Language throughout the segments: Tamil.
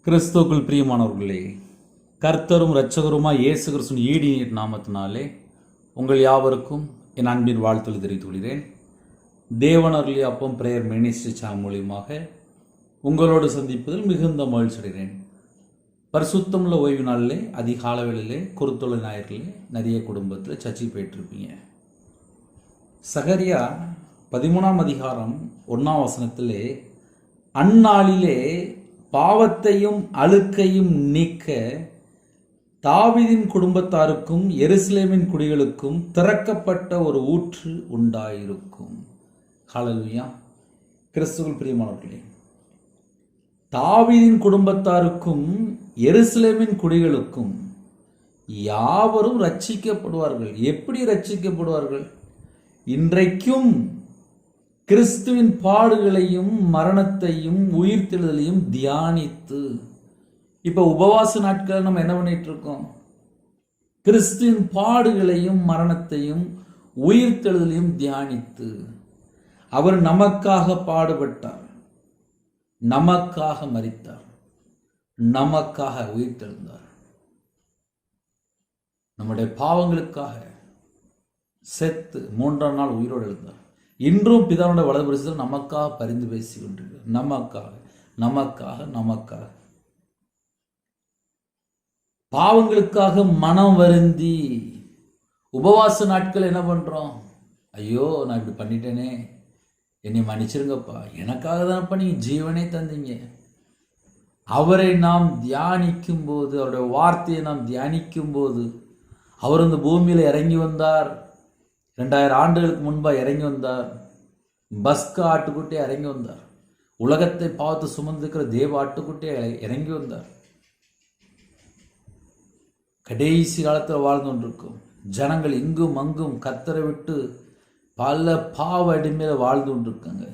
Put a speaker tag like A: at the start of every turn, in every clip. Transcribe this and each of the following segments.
A: கிறிஸ்துவுக்குள் பிரியமானவர்களே, கர்த்தரும் இரட்சகருமாய் இயேசு கிறிஸ்துவின் ஈடிய நாமத்தினாலே உங்கள் யாவருக்கும் என் அன்பின் வாழ்த்துக்களை தெரிவித்துக் கொள்கிறேன். தேவனருளிய அப்பம் பிரேயர் மினிஸ்ட்ரி சேனல் மூலியமாக உங்களோடு சந்திப்பதில் மிகுந்த மகிழ்ச்சி அடைகிறேன். பரிசுத்தமுள்ள ஓய்வு நாளிலே அதிகாலவேளையிலே குருத்தொழில் ஞாயிறிலே நிறைய குடும்பத்தில் சர்ச்சை போயிட்டுருப்பீங்க. சகரியா 13ஆம் அதிகாரம் 1ஆம் வசனத்திலே அந்நாளிலே பாவத்தையும் அழுக்கையும் நீக்க தாவீதின் குடும்பத்தாருக்கும் எருசலேமின் குடிகளுக்கும் திறக்கப்பட்ட ஒரு ஊற்று உண்டாயிருக்கும். ஹல்லேலூயா. கிறிஸ்துவுக்குள் பிரியமானவர்களே, தாவீதின் குடும்பத்தாருக்கும் எருசலேமின் குடிகளுக்கும் யாவரும் ரட்சிக்கப்படுவார்கள். எப்படி ரட்சிக்கப்படுவார்கள்? இன்றைக்கும் கிறிஸ்துவின் பாடுகளையும் மரணத்தையும் உயிர்த்தெழுதலையும் தியானித்து, இப்போ உபவாச நாட்கள் நம்ம என்ன பண்ணிட்டு இருக்கோம்? கிறிஸ்துவின் பாடுகளையும் மரணத்தையும் உயிர்த்தெழுதலையும் தியானித்து, அவர் நமக்காக பாடுபட்டார், நமக்காக மரித்தார், நமக்காக உயிர்த்தெழுந்தார், நம்முடைய பாவங்களுக்காக செத்து 3ஆம் நாள் உயிரோடு எழுந்தார். இன்றும் பிதாவுடைய வலது பரிசுத்தத்தில் நமக்காக பரிந்து பேசி கொண்டிருக்கிறார். நமக்காக நமக்காக நமக்காக பாவங்களுக்காக மனம் வருந்தி உபவாச நாட்கள் என்ன பண்றோம்? ஐயோ, நான் இப்படி பண்ணிட்டேனே, என்னை மன்னிச்சிருங்கப்பா, எனக்காக தானப்பா நீங்க ஜீவனே தந்தீங்க. அவரை நாம் தியானிக்கும் போது, அவருடைய வார்த்தையை நாம் தியானிக்கும் போது, அவர் இந்த பூமியில இறங்கி வந்தார். 2000 ஆண்டுகளுக்கு முன்பாக இறங்கி வந்தார். பஸ்கா ஆட்டுக்குட்டியை இறங்கி வந்தார். உலகத்தை பார்த்து சுமந்திருக்கிற தேவ ஆட்டுக்குட்டியை இறங்கி வந்தார். கடைசி காலத்தில் வாழ்ந்து கொண்டிருக்கும் ஜனங்கள் இங்கும் அங்கும் கர்த்தரை விட்டு பல பாவ அடிமையில வாழ்ந்து கொண்டிருக்காங்க.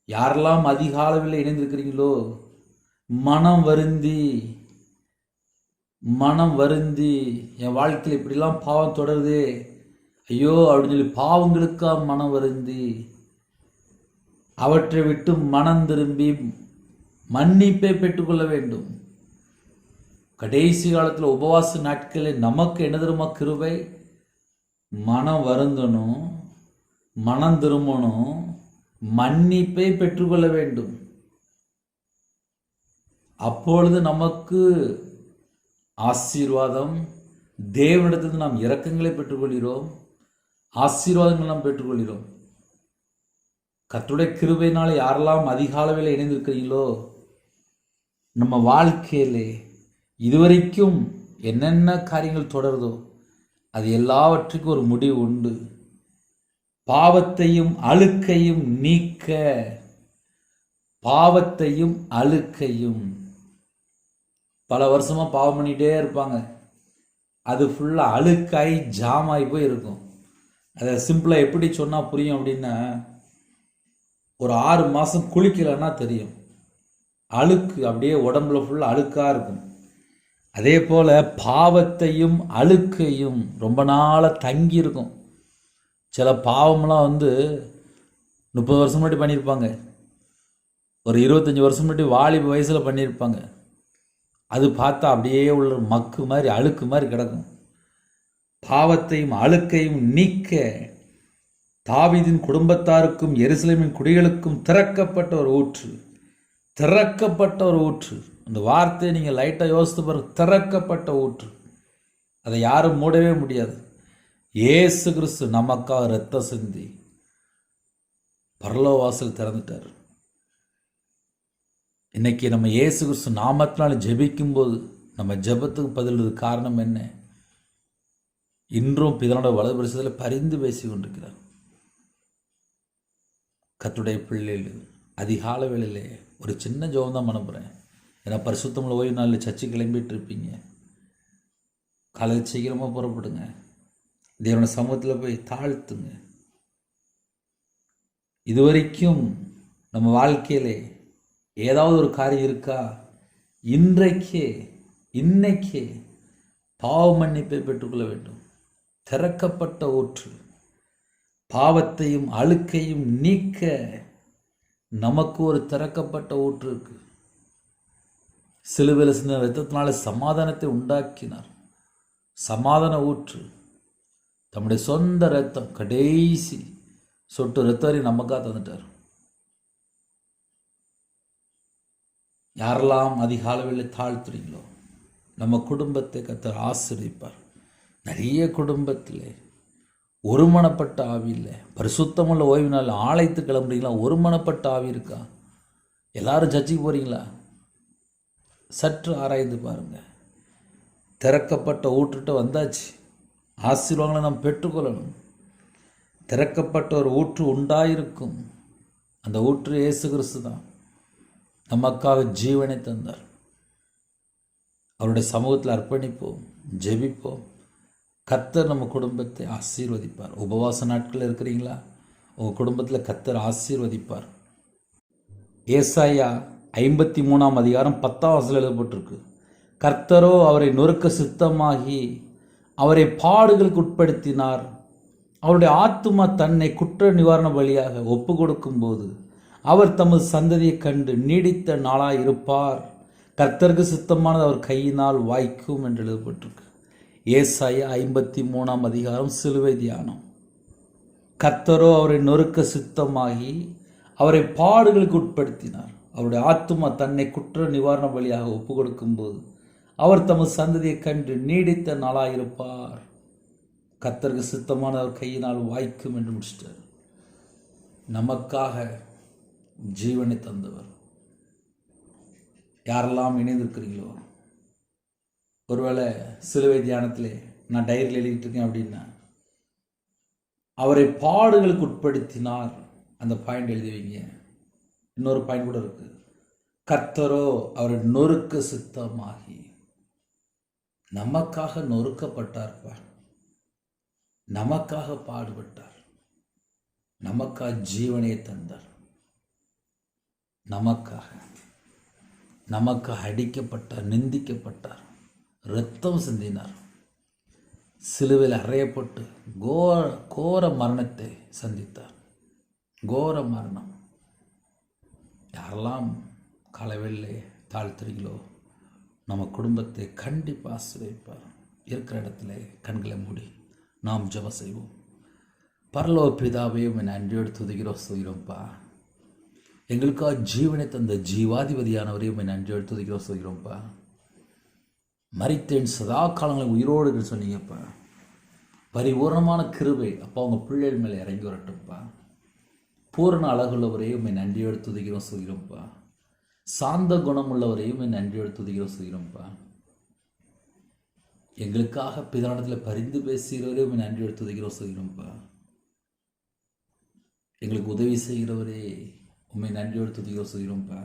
A: யாரெல்லாம் அதிக அளவில் இணைந்திருக்கிறீங்களோ, மனம் வருந்தி என் வாழ்க்கையில் இப்படிலாம் பாவம் தொடருதே, ஐயோ அப்படின்னு சொல்லி பாவங்களுக்காக மனம் வருந்தி அவற்றை விட்டு மனம் திரும்பி மன்னிப்பை பெற்றுக்கொள்ள வேண்டும். கடைசி காலத்தில் உபவாச நாட்களில் நமக்கு என்ன தெரியுமா கிருபை? மனம் வருந்தணும், மனம் திரும்பணும், மன்னிப்பை பெற்றுக்கொள்ள வேண்டும். அப்பொழுது நமக்கு ஆசீர்வாதம், தேவனிடத்திலிருந்து நாம் இரக்கங்களை பெற்றுக்கொள்கிறோம், ஆசீர்வாதங்கள் நாம் பெற்றுக்கொள்கிறோம். கர்த்தருடைய கிருபையினால யாரெல்லாம் அதிக அளவில் இணைந்திருக்கிறீங்களோ, நம்ம வாழ்க்கையிலே இதுவரைக்கும் என்னென்ன காரியங்கள் தொடருதோ அது எல்லாவற்றுக்கும் ஒரு முடிவு உண்டு. பாவத்தையும் அழுக்கையும் நீக்க, பாவத்தையும் அழுக்கையும். பல வருஷமா பாவம் பண்ணிட்டே இருப்பாங்க, அது ஃபுல்லா அழுக்காய் ஜாமாய் போய் இருக்கும். அதை சிம்பிளா எப்படி சொன்னா புரியும் அப்படின்னா, ஒரு 6 மாசம் குளிக்கலன்னா தெரியும், அழுக்கு அப்படியே உடம்புல ஃபுல்லா அழுக்கா இருக்கும். அதே போல பாவத்தையும் அழுக்கையும் ரொம்ப நாளா தங்கி இருக்கும். சில பாவம்லாம் 30 வருஷம் முன்னாடி பண்ணியிருப்பாங்க, ஒரு 25 வருஷம் முன்னாடி வாலிப வயசுல பண்ணியிருப்பாங்க. அது பார்த்தா அப்படியே உள்ள மக்கு மாதிரி அழுக்கு மாதிரி கிடக்கும். பாவத்தையும் அழுக்கையும் நீக்க தாவீதின் குடும்பத்தாருக்கும் எருசலேமின் குடிகளுக்கும் திறக்கப்பட்ட ஒரு ஊற்று, திறக்கப்பட்ட ஒரு ஊற்று. அந்த வார்த்தையை நீங்கள் லைட்டாக யோசித்து பாருங்க. திறக்கப்பட்ட ஊற்று, அதை யாரும் மூடவே முடியாது. இயேசு கிறிஸ்து நமக்காக இரத்தம் சிந்தி பரலோக வாசல் திறந்துட்டார். இன்னைக்கு நம்ம இயேசு கிறிஸ்து நாமத்தினால ஜெபிக்கும் போது நம்ம ஜெபத்துக்கு பதில் காரணம் என்ன? இன்றும் பிதாவோட வலது பரிசுத்தத்தில் பரிந்து பேசி கொண்டிருக்கிறார். கர்த்தருடைய பிள்ளைகள் அதிகால வேளையிலே ஒரு சின்ன ஜெபம் தான் பண்ண போகிறேன். ஏன்னா பரிசுத்தமுள்ள ஓய்வு நாளில் சர்ச்சை கிளம்பிட்டு இருப்பீங்க. காலையில் சீக்கிரமாக புறப்படுங்க, தேவனோட சமூகத்தில் போய் தாழ்த்துங்க. இதுவரைக்கும் நம்ம வாழ்க்கையிலே ஏதாவது ஒரு காரியம் இருக்கா? இன்னைக்கே பாவ மன்னிப்பை பெற்றுக்கொள்ள வேண்டும். திறக்கப்பட்ட ஊற்று, பாவத்தையும் அழுக்கையும் நீக்க நமக்கு ஒரு திறக்கப்பட்ட ஊற்று இருக்கு. சிலுவையில் சிந்தின இரத்தத்தினாலே சமாதானத்தை உண்டாக்கினார். சமாதான ஊற்று தம்முடைய சொந்த இரத்தம், கடைசி சொட்டு இரத்தரை நமக்காக தந்துட்டார். யாரெல்லாம் அதிகாலவில் தாழ்த்துறீங்களோ நம்ம குடும்பத்தை கர்த்தர் ஆசீர்வதிப்பார். நிறைய குடும்பத்தில் ஒருமனப்பட்ட ஆவி இல்லை. பரிசுத்தமுள்ள ஓய்வு நாள் ஆலயத்து கிளம்புறீங்களா? ஒருமனப்பட்ட ஆவி இருக்கா? எல்லாரும் சர்ச்சுக்கு போகிறீங்களா? சற்று ஆராய்ந்து பாருங்க. திறக்கப்பட்ட ஊற்றுட்டு வந்தாச்சு. ஆசீர்வாதங்களை நாம் பெற்றுக்கொள்ளணும். திறக்கப்பட்ட ஒரு ஊற்று உண்டாயிருக்கும். அந்த ஊற்று இயேசு கிறிஸ்து தான். நமக்காக ஜீவனை தந்தார். அவருடைய சமூகத்தில் அர்ப்பணிப்போம், ஜெபிப்போம். கர்த்தர் நம்ம குடும்பத்தை ஆசீர்வதிப்பார். உபவாச நாட்கள் இருக்கிறீங்களா? உங்கள் குடும்பத்தில் கர்த்தர் ஆசீர்வதிப்பார். ஏசாயா 53ஆம் அதிகாரம் 10ஆம் வசனம் எழுதப்பட்டிருக்கு. கர்த்தரோ அவரை நொறுக்க சித்தமாகி அவரை பாடுகளுக்கு உட்படுத்தினார். அவருடைய ஆத்துமா தன்னை குற்ற நிவாரண பலியாக ஒப்பு கொடுக்கும்போது அவர் தமது சந்ததியை கண்டு நீடித்த நாளாய் இருப்பார். கர்த்தருக்கு சித்தமானது அவர் கையினால் வாய்க்கும் என்று எழுதப்பட்டிருக்கு. ஏசாயா 53ஆம் அதிகாரம் சிலுவை தியானம். கர்த்தரோ அவரை நொறுக்க சித்தமாகி அவரை பாடுகளுக்கு உட்படுத்தினார். அவருடைய ஆத்துமா தன்னை குற்ற நிவாரண பலியாக ஒப்பு கொடுக்கும்போது அவர் தமது சந்ததியை கண்டு நீடித்த நாளாயிருப்பார். கர்த்தருக்கு சித்தமான அவர் கையினால் வாய்க்கும் என்று முடிச்சிட்டார். நமக்காக ஜீவனை தந்தவர். யாரெல்லாம் இணைந்திருக்கிறீங்களோ, ஒருவேளை சிலுவை தியானத்திலே நான் டைரியில் எழுதிட்டு இருக்கேன் அப்படின்னா அவரை பாடுகளுக்கு உட்படுத்தினார், அந்த பாயிண்ட் எழுதி வைங்க. இன்னொரு பாயிண்ட் கூட இருக்கு. கர்த்தரோ அவரை நொறுக்க சித்தமாகி, நமக்காக நொறுக்கப்பட்டார், நமக்காக பாடுபட்டார், நமக்காக ஜீவனையை தந்தார். நமக்காக அடிக்கப்பட்டார், நிந்திக்கப்பட்டார், இரத்தம் சிந்தினார், சிலுவையில் அறையப்பட்டு கோர மரணத்தை சந்தித்தார். கோர மரணம். யாரெல்லாம் காலவெளியிலே தாழ்த்துறீங்களோ நம்ம குடும்பத்தை கண்டிப்பாக ஆசீர்வதிப்பார். இருக்கிற இடத்துல கண்களை மூடி நாம் ஜெபம் செய்வோம். பரலோக பிதாவையும் என் நன்றியோடு துதிக்கிறோம்ப்பா. எங்களுக்காக ஜீவனை தந்த ஜீவாதிபதியானவரையும் என் நன்றியோடு துதிக்கிறோம்ப்பா. மரித்தேன் சதா காலங்களில் உயிரோடு சொன்னீங்கப்பா. பரிபூர்ணமான கிருபை அப்பா உங்கள் பிள்ளைகள் மேலே இறங்கி வரட்டும்ப்பா. பூரண அழகுள்ளவரையும் என் நன்றியோடு துதிக்கிறோம்ப்பா. சாந்த குணமுள்ளவரையும் என் நன்றியோடு துதிக்கிறோம்ப்பா. எங்களுக்காக பிதானத்தில் பரிந்து பேசுகிறவரையும் என் நன்றியோடு துதிக்கிறோம்ப்பா. எங்களுக்கு உதவி செய்கிறவரே உண்மை நன்றியோடு துதிக்கிறோம்ப்பா.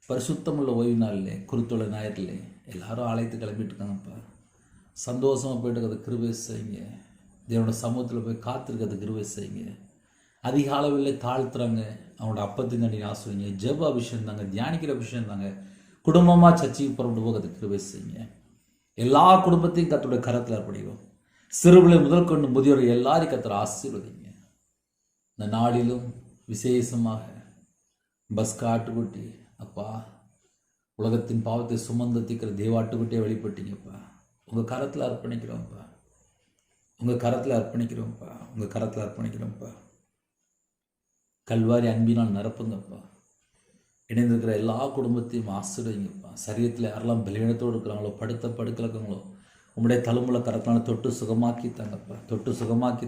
A: பரிசுத்தமுள்ள ஓய்வு நாளில் குருத்தோலை ஞாயிறில் எல்லாரும் ஆலயத்துக்கு கிளம்பிட்டு இருக்காங்கப்பா. சந்தோஷமாக போய்ட்டு அதை கிருபை செய்யுங்க. தேவனோட சமூகத்தில் போய் காத்திருக்கிறது கிருபை செய்யுங்க. அதிக அளவில் தாழ்த்துறாங்க, அவனோட அப்பத்தின் தண்ணி ஆசுவீங்க. ஜெப அபிஷேகம் தாங்க, தியானிக்கிற அபிஷேகம் தாங்க. குடும்பமாக சர்ச்சைக்கு புறப்பட்டு போக அதை கிருபை செய்யுங்க. எல்லா குடும்பத்தையும் கர்த்தருடைய கரத்தில் அர்ப்பணிக்கிறோம். சிறுபிள்ளை முதல் கொண்டு முதியோர் எல்லாரையும் கர்த்தர் ஆசீர்வதிங்க. இந்த நாளிலும் விசேஷமாக பஸ்கா ஆட்டுக்குட்டி அப்பா, உலகத்தின் பாவத்தை சுமந்து தீக்கிற தேவாட்டுக்குட்டியை வெளிப்பட்டீங்கப்பா. உங்கள் கரத்தில் அர்ப்பணிக்கிறோம்ப்பா. உங்கள் கரத்தில் அர்ப்பணிக்கிறோம்ப்பா. கல்வாரி அன்பினால் நிரப்புங்கப்பா. இணைந்திருக்கிற எல்லா குடும்பத்தையும் ஆசீர்வதிங்கப்பா. சரீரத்தில் யாரெல்லாம் பலவீனத்தோடு இருக்கிறாங்களோ, படுக்கல இருக்காங்களோ, உங்களுடைய தழும்புல கரத்தினால தொட்டு சுகமாக்கி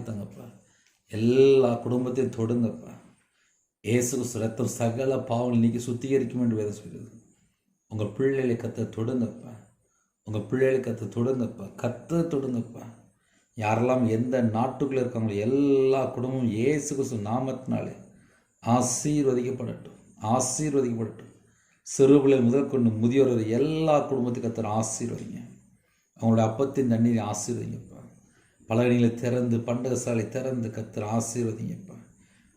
A: தாங்கப்பா. எல்லா குடும்பத்தையும் தொடுங்கப்பா. இயேசு ரத்தம் சகல பாவங்கள் நீக்கி சுத்திகரிக்கும் என்று வேதம் சொல்கிறது. உங்கள் பிள்ளைகளை கர்த்தர் தொடுங்கப்பா. கர்த்தர் தொடுங்கப்பா. யாரெல்லாம் எந்த நாட்டுக்குள்ளே இருக்காங்களோ எல்லா குடும்பமும் இயேசு கிறிஸ்து நாமத்தினாலே ஆசீர்வதிக்கப்படட்டும். சிறுபிள்ளை முதல் கொண்டு முதியோர் எல்லா குடும்பத்தையும் கர்த்தர் ஆசீர்வதிங்க. அவங்களோட அப்பத்தின் தண்ணீரை ஆசீர்வதிங்கப்பா. பலகணிகளை திறந்து, பண்டக சாலை திறந்து கர்த்தர் ஆசீர்வதிங்கப்பா.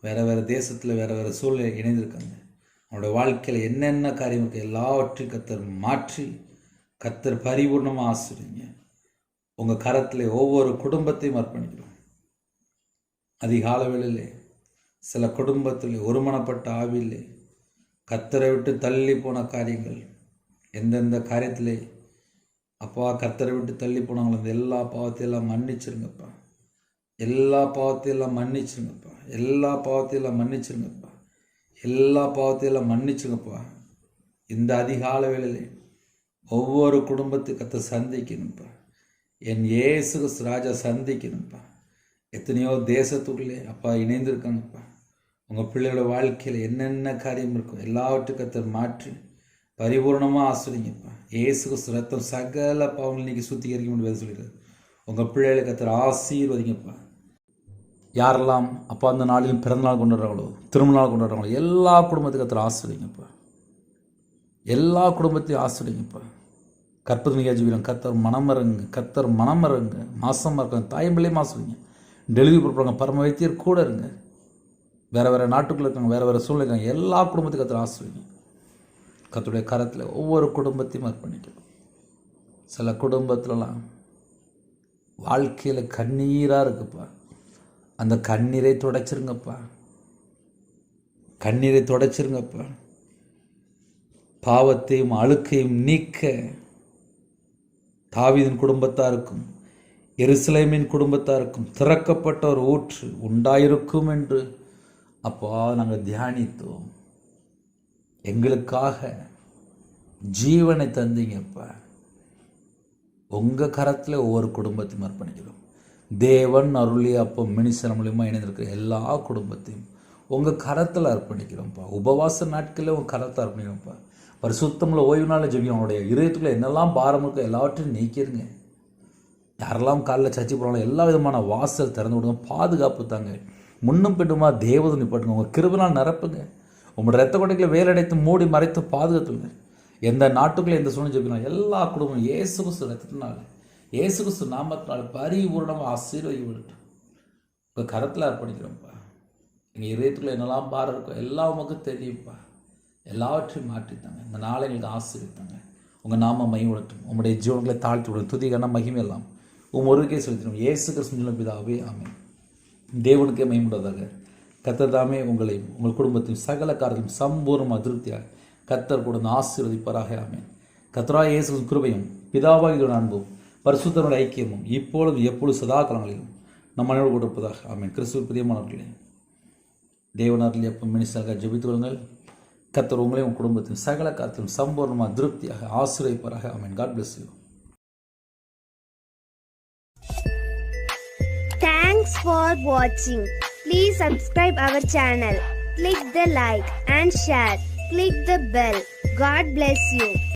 A: வேறு தேசத்தில் வேறு சூழ்நிலை இணைந்திருக்காங்க. அவங்களோட வாழ்க்கையில் என்னென்ன காரியம் இருக்குது எல்லாவற்றையும் கர்த்தர் மாற்றி கர்த்தர் பரிபூர்ணமாக ஆசீர்வதிங்க. உங்கள் கரத்தில் ஒவ்வொரு குடும்பத்தையும் அர்ப்பணிக்கிறோம். அதிகால வேளையிலே சில குடும்பத்தில் ஒருமனப்பட்ட ஆவியிலே கர்த்தரை விட்டு தள்ளி போன காரியங்கள் எந்தெந்த காரியத்திலே அப்பா கர்த்தரை விட்டு தள்ளி போனாங்களோ அந்த எல்லா பாவத்தையெல்லாம் மன்னிச்சிருங்கப்பா. எல்லா பாவத்தையெல்லாம் மன்னிச்சிருங்கப்பா. எல்லா பாவத்தையெல்லாம் மன்னிச்சிருங்கப்பா. எல்லா பாவத்தையெல்லாம் மன்னிச்சுங்கப்பா. இந்த அதிகால வேளையிலே ஒவ்வொரு குடும்பத்துக்கு கர்த்தர் சந்திக்கணும்ப்பா. என் இயேசு கிறிஸ்து ராஜா சந்திக்கணும்ப்பா. எத்தனையோ தேசத்துக்குள்ளே அப்பா இணைந்திருக்காங்கப்பா. உங்கள் பிள்ளையோட வாழ்க்கையில் என்னென்ன காரியம் இருக்கும் எல்லாவற்றுக்கும் கர்த்தர் மாற்றி பரிபூர்ணமாக ஆஸ்வதிங்கப்பா. இயேசு கிறிஸ்து ரத்தம் சகல பாவங்கள் இன்னைக்கு சுத்திகரிக்க முடியாது சொல்லிடுறது. உங்கள் பிள்ளைகளை கர்த்தர் ஆசீர்வதிங்கப்பா. யாரெல்லாம் அப்பா அந்த நாளிலும் பிறந்தநாள் கொண்டாடுறாங்களோ திருமண நாள் கொண்டாடுறாங்களோ எல்லா குடும்பத்துக்கும் கர்த்தர் ஆசீர்வதிங்கப்பா. எல்லா குடும்பத்தையும் ஆசீர்வதிங்கப்பா. கற்பது நிகழ்ச்சி வீரம் கர்த்தர் மனமரங்க, கர்த்தர் மனமரங்க, மாசமாக இருக்காங்க, தாயம்பிள்ளையும் ஆசீர்வதிங்க. டெலிவரி கொடுப்பாங்க, பரம வைத்தியர் கூட இருங்க. வேறு நாட்டுக்குள்ளே இருக்காங்க, வேறு சூழ்நிலை இருக்காங்க, எல்லா குடும்பத்துக்கும் கர்த்தர் ஆசீர்வதிங்க. கர்த்தருடைய கரத்தில் ஒவ்வொரு குடும்பத்தையும் அர்ப்பணிக்கணும். சில குடும்பத்திலலாம் வாழ்க்கையில் கண்ணீராக இருக்குப்பா. அந்த கண்ணீரை துடைச்சிருங்கப்பா. கண்ணீரை துடைச்சிருங்கப்பா. பாவத்தையும் அழுக்கையும் நீக்க தாவீதின் குடும்பத்தாருக்கும் எருசலேமின் குடும்பத்தாருக்கும் திறக்கப்பட்ட ஒரு ஊற்று உண்டாயிருக்கும் என்று அப்பா நாங்கள் தியானித்தோம். எங்களுக்காக ஜீவனை தந்தீங்கப்பா. உங்கள் கரத்தில் ஒவ்வொரு குடும்பத்தையும் அர்ப்பணிக்கிறோம். தேவன் அருளிய அப்போ மினிசன் மூலியமாக இணைந்திருக்கிற எல்லா குடும்பத்தையும் உங்கள் கரத்தில் அர்ப்பணிக்கிறோம்ப்பா. உபவாச நாட்களில் உங்கள் கரத்தை அர்ப்பணிக்கிறோம்ப்பா. பரிசுத்தமில் ஓய்வு நாளில் ஜெபிக்கும். அவனுடைய இதயத்துக்குள்ளே என்னெல்லாம் பாரம் இருக்கோ எல்லாவற்றையும் நீக்கிடுங்க. யாரெல்லாம் காலையில் சர்ச்சை போனாலும் எல்லா விதமான வாசல் திறந்து விடுங்க. பாதுகாப்பு தாங்க. முன்னும் பின்னுமா தேவதை நிப்பாட்டுங்க. உங்கள் கிருபையினால் நிரப்புங்க. உங்களோட ரத்த கொடைகளை வேலடைத்து மூடி மறைத்து பாதுகாத்துங்க. எந்த நாட்டுக்குள்ளே எந்த சூழ்நிலை ஜெபிக்கணும் எல்லா குடும்பம் இயேசு கிறிஸ்து ரத்தத்தினால இயேசு கிறிஸ்து நாமத்தினால பரிபூர்ணமாக ஆசீர்வதிக்க விடட்டும். உங்கள் கரத்தில் அர்ப்பணிக்கிறோம்ப்பா. எங்கள் இதயத்துக்குள்ளே என்னெல்லாம் பாரம் இருக்கோ எல்லாம் உமக்கு தெரியும்ப்பா. எல்லாவற்றையும் மாற்றித்தாங்க. இந்த நாளை எங்களுக்கு ஆசீர்வதித்தாங்க. உங்கள் நாம மகிமைப்படட்டும். உங்களுடைய ஜீவன்களை தாழ்த்தி விடும். துதிகான மகிமை எல்லாம் ஒருக்கே செலுத்தினோம். இயேசு கிறிஸ்து பிதாவே ஆமென். தேவனுக்கே மகிமைப்பட்டதாக. கர்த்தர் தாமே உங்களையும் உங்கள் குடும்பத்தையும் சகல காரியத்தையும் சம்பூர்ண அதிருப்தியாக கர்த்தர் கூட ஆசீர்வதிப்பாராக ஆமென். கர்த்தராகிய இயேசு கிருபையும் பிதாவாகிய அன்பும் பரிசுத்தருடைய ஐக்கியமும் இப்பொழுதும் எப்பொழுது சதா காலங்களிலும் நம் அனைவரோடு கொடுப்பதாக ஆமென். கிறிஸ்துவின் பிரியமானவர்களே, தேவனாரில் எப்போ மினிஸ்டராக ஜெபித்து கொள்ளுங்கள். கர்த்தர் உங்களையும் உங்கள் குடும்பத்தையும் சகல காரியத்தையும் சம்பூர்ணமாக திருப்தியாக ஆசீர்வதிப்பாராக ஆமென். God bless you.
B: Thanks for watching. Please subscribe our channel. Click the like and share. Click the bell. God bless you.